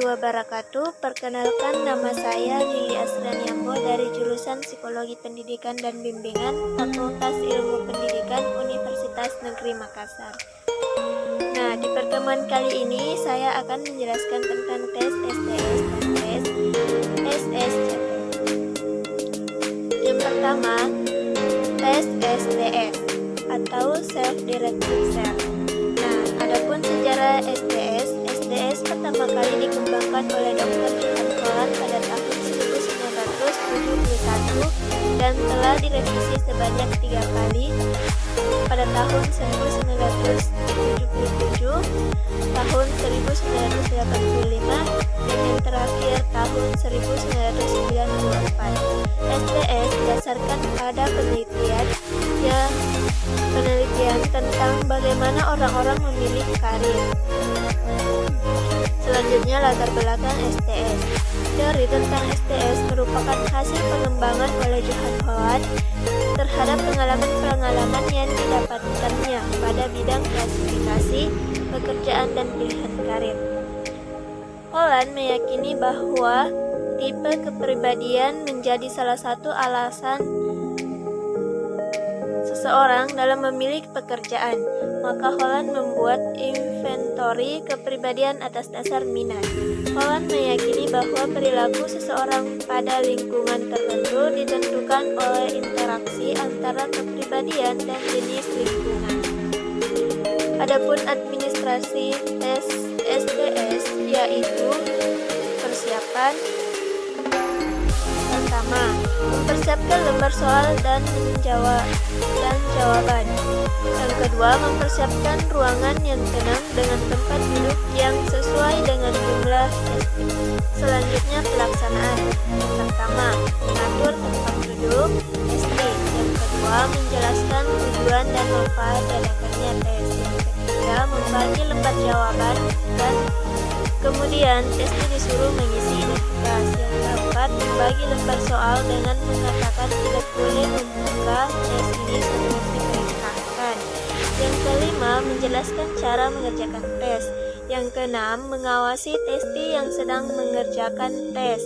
wabarakatuh. Perkenalkan, nama saya Lili Asraniambo dari jurusan Psikologi Pendidikan dan Bimbingan Fakultas Ilmu Pendidikan Universitas Negeri Makassar. Nah, di pertemuan kali ini saya akan menjelaskan tentang tes STS dan tes SSCT. Yang pertama, tes SDS atau Self-Directed Test. Nah, adapun sejarah STS pertama kali dikembangkan oleh Dr. Johan Holland pada tahun 1971 dan telah direvisi sebanyak 3 kali pada tahun 1977, tahun 1985, dan yang terakhir tahun 1994. STS didasarkan pada penelitian tentang bagaimana orang-orang memilih karir. Selanjutnya, latar belakang STS. Teori tentang STS merupakan hasil pengembangan oleh Johan Holland terhadap pengalaman-pengalaman yang didapatkannya pada bidang klasifikasi, pekerjaan, dan pilihan karir. Holland meyakini bahwa tipe kepribadian menjadi salah satu alasan seseorang dalam memilih pekerjaan. Maka Holland membuat inventory kepribadian atas dasar minat. Holland meyakini bahwa perilaku seseorang pada lingkungan tertentu ditentukan oleh interaksi antara kepribadian dan jenis lingkungan. Adapun administrasi tes STS yaitu persiapan. Pertama, mempersiapkan lembar soal dan jawaban. Yang kedua, mempersiapkan ruangan yang tenang dengan tempat duduk yang sesuai dengan jumlah testing. Selanjutnya, pelaksanaan. Yang pertama, mengatur tempat duduk testing. Yang kedua, menjelaskan tujuan dan manfaat diadakannya tes. Yang ketiga, membagi lembar jawaban dan kemudian testi disuruh mengisi identitas. Yang keempat, membagi lembar soal dengan mengatakan tidak boleh membuka tes ini sebelum diperintahkan. Yang kelima, menjelaskan cara mengerjakan tes. Yang keenam, mengawasi testi yang sedang mengerjakan tes.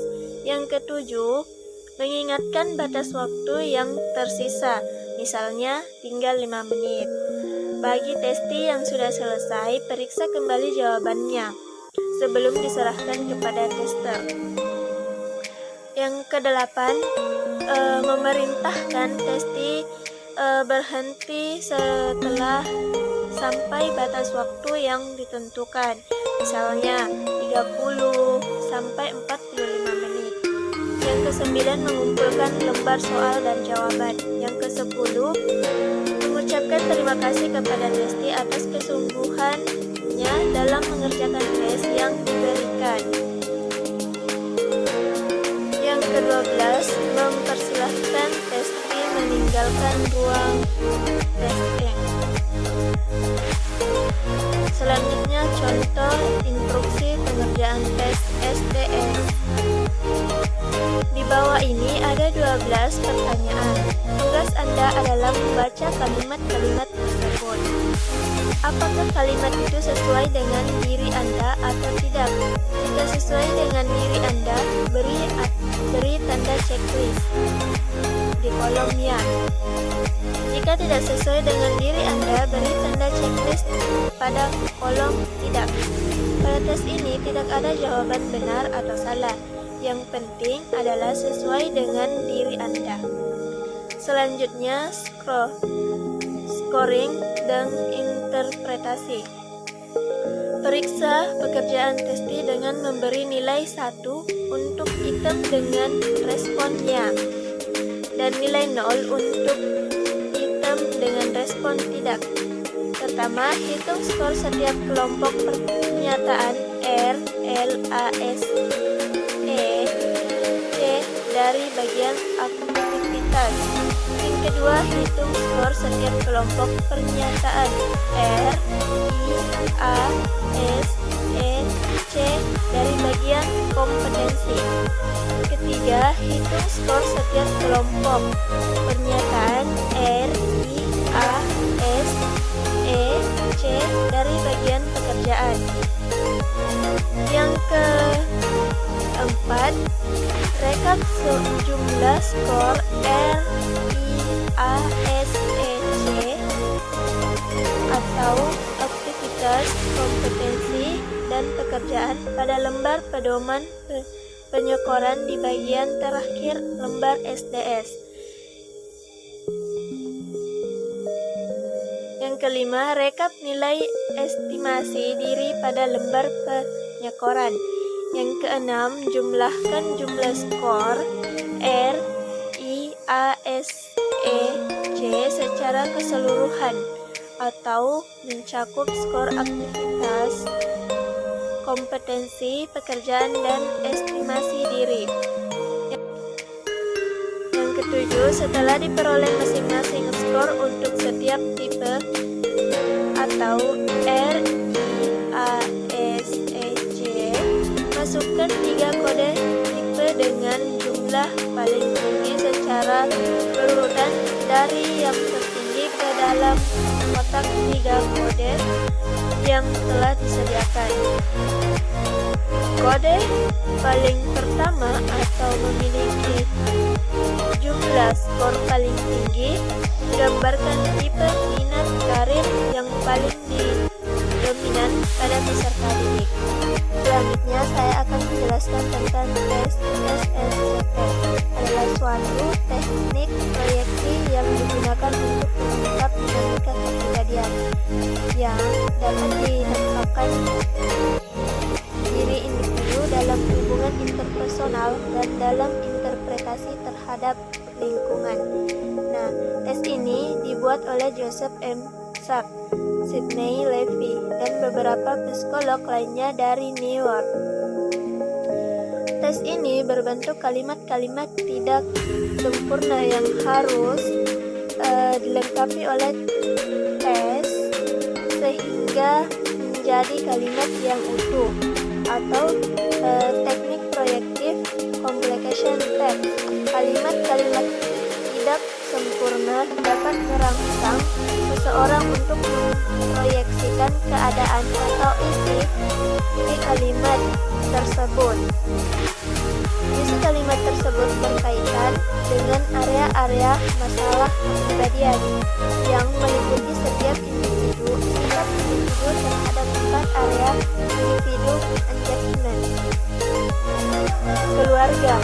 Yang ketujuh, mengingatkan batas waktu yang tersisa, misalnya tinggal 5 menit. Bagi testi yang sudah selesai, periksa kembali jawabannya sebelum diserahkan kepada tester. Yang kedelapan, memerintahkan testi berhenti setelah sampai batas waktu yang ditentukan, misalnya 30 sampai 45 menit. Yang kesembilan, mengumpulkan lembar soal dan jawaban. Yang kesepuluh, mengucapkan terima kasih kepada testi atas kesungguhannya dalam mengerjakan tes yang diberikan. Yang ke-12, mempersilahkan testi meninggalkan ruang testing. Selanjutnya, contoh instruksi pengerjaan tes STS. Di bawah ini ada 12 pertanyaan. Tugas Anda adalah membaca kalimat-kalimat tersebut. Apakah kalimat itu sesuai dengan diri Anda atau tidak? Jika sesuai dengan diri Anda, beri tanda checklist di kolom ya. Jika tidak sesuai dengan diri Anda, beri tanda checklist pada kolom tidak. Pada tes ini tidak ada jawaban benar atau salah. Yang penting adalah sesuai dengan diri Anda. Selanjutnya, scoring dan interpretasi. Periksa pekerjaan testi dengan memberi nilai 1 untuk item dengan responnya dan nilai 0 untuk item dengan respon tidak. Pertama, hitung skor setiap kelompok pernyataan R, L, A, S, E, C dari bagian aktivitas. Yang kedua, hitung skor setiap kelompok pernyataan R, I, A, S, E, C dari bagian kompetensi. Ketiga, hitung skor setiap kelompok pernyataan R, I, A, S, E, C dari bagian pekerjaan. Yang ke keempat, rekap jumlah skor R, I, A, S, E, C atau aktivitas, kompetensi, dan pekerjaan pada lembar pedoman penyekoran di bagian terakhir lembar SDS. Yang kelima, rekap nilai estimasi diri pada lembar penyekoran. Yang keenam, jumlahkan jumlah skor R, I, A, S, E, C secara keseluruhan atau mencakup skor aktivitas, kompetensi, pekerjaan, dan estimasi diri. Yang ketujuh, setelah diperoleh masing-masing skor untuk setiap tipe atau R, I, A, S, E, C, masukkan 3 kode tipe dengan jumlah paling tinggi secara berurutan dari yang tertinggi ke dalam kotak 3 kode yang telah disediakan. Kode paling pertama atau memiliki jumlah skor paling tinggi menggambarkan tipe minat karir yang paling dominan pada peserta didik. Selanjutnya saya akan menjelaskan tentang tes SSCT. Adalah suatu teknik proyeksi yang digunakan untuk mengungkap dinamika kepribadian yang dapat ditangkapkan diri individu dalam hubungan interpersonal dan dalam interpretasi terhadap lingkungan. Nah, tes ini dibuat oleh Joseph M. Sack, Sidney Levy, dan beberapa psikolog lainnya dari New York. Tes ini berbentuk kalimat-kalimat tidak sempurna yang harus dilengkapi oleh tes sehingga menjadi kalimat yang utuh, atau teknik proyektif complication test. Kalimat-kalimat tidak sempurna dapat merangsang seseorang untuk memproyeksikan keadaan atau isi di kalimat tersebut. Isi kalimat tersebut berkaitan dengan area-area masalah kepribadian yang meliputi setiap individu, sikap individu terhadap 4 area individu engagement. Keluarga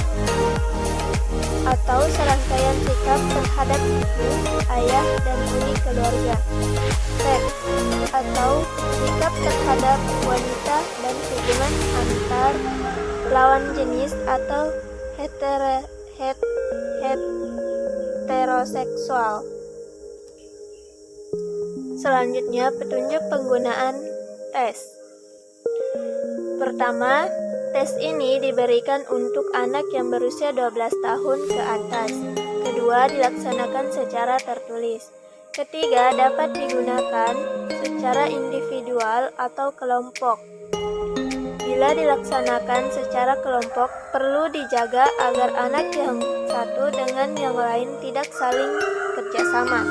atau serangkaian sikap terhadap ibu, ayah, dan unit keluarga. Seks atau sikap terhadap wanita dan hubungan antar lawan jenis atau heteroseksual. Selanjutnya, petunjuk penggunaan tes. Pertama, tes ini diberikan untuk anak yang berusia 12 tahun ke atas. Kedua, dilaksanakan secara tertulis. Ketiga, dapat digunakan secara individual atau kelompok. Bila dilaksanakan secara kelompok, perlu dijaga agar anak yang satu dengan yang lain tidak saling kerjasama.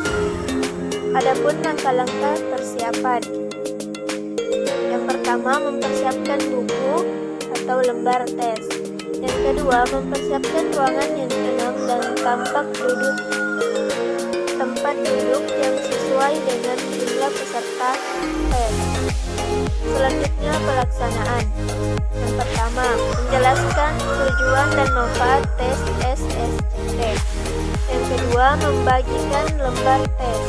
Adapun langkah-langkah persiapan. Yang pertama, mempersiapkan buku atau lembar tes. Yang kedua, mempersiapkan ruangan yang tenang dan tempat duduk yang sesuai dengan jumlah peserta tes. Selanjutnya, pelaksanaan. Yang pertama, menjelaskan tujuan dan manfaat tes SSCT. Yang kedua, membagikan lembar tes.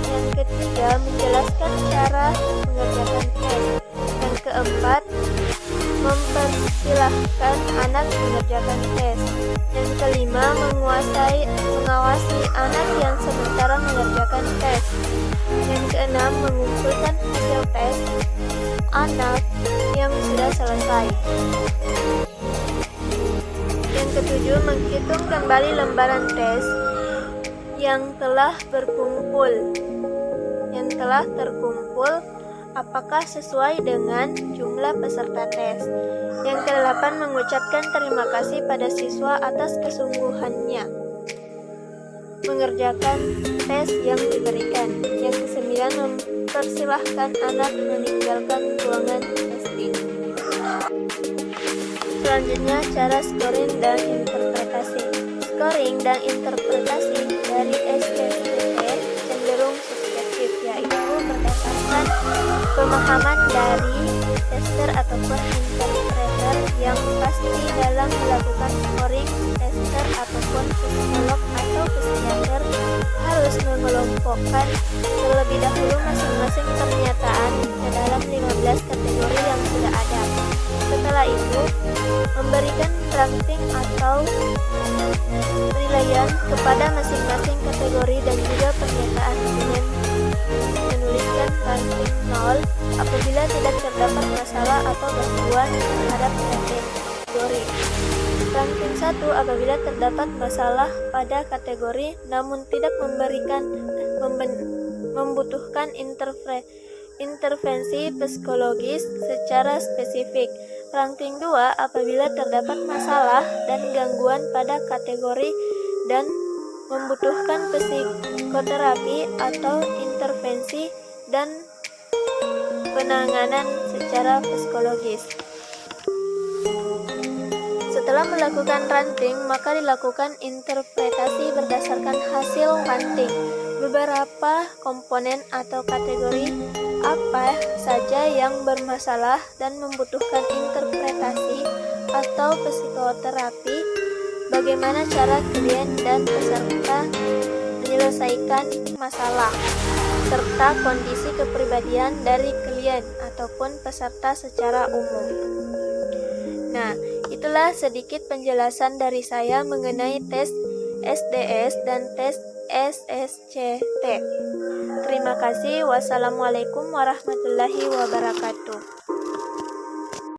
Yang ketiga, menjelaskan cara mengerjakan tes. Yang keempat, mempersilahkan anak mengerjakan tes. Yang kelima, mengawasi anak yang sementara mengerjakan tes. Yang keenam, mengumpulkan hasil tes anak yang sudah selesai. Yang ketujuh, menghitung kembali lembaran tes yang telah terkumpul apakah sesuai dengan jumlah peserta tes. Yang kedelapan, mengucapkan terima kasih pada siswa atas kesungguhannya mengerjakan tes yang diberikan. Yang kesembilan, mempersilahkan anak meninggalkan ruangan testing. Selanjutnya, cara scoring dan interpretasi. Scoring dan interpretasi dari SSTT cenderung subjektif, yaitu berdasarkan pemahaman dari tester ataupun interpreter yang pasti dalam melakukan scoring. Tester ataupun psikolog atau psikiater harus mengelompokkan terlebih dahulu masing-masing pernyataan ke dalam 15 kategori yang sudah ada. Setelah itu, memberikan ranking atau penilaian kepada masing-masing kategori dan juga pernyataan dengan menuliskan ranking 0 apabila tidak terdapat masalah atau gangguan terhadap kategori. Ranking 1 apabila terdapat masalah pada kategori namun tidak membutuhkan intervensi psikologis secara spesifik. Ranking 2 apabila terdapat masalah dan gangguan pada kategori dan membutuhkan psikoterapi atau intervensi dan penanganan secara psikologis. Setelah melakukan ranting, maka dilakukan interpretasi berdasarkan hasil ranting. Beberapa komponen atau kategori apa saja yang bermasalah dan membutuhkan interpretasi atau psikoterapi, bagaimana cara klien dan peserta menyelesaikan masalah, serta kondisi kepribadian dari klien ataupun peserta secara umum. Nah, itulah sedikit penjelasan dari saya mengenai tes SDS dan tes SSCT. Terima kasih. Wassalamualaikum warahmatullahi wabarakatuh.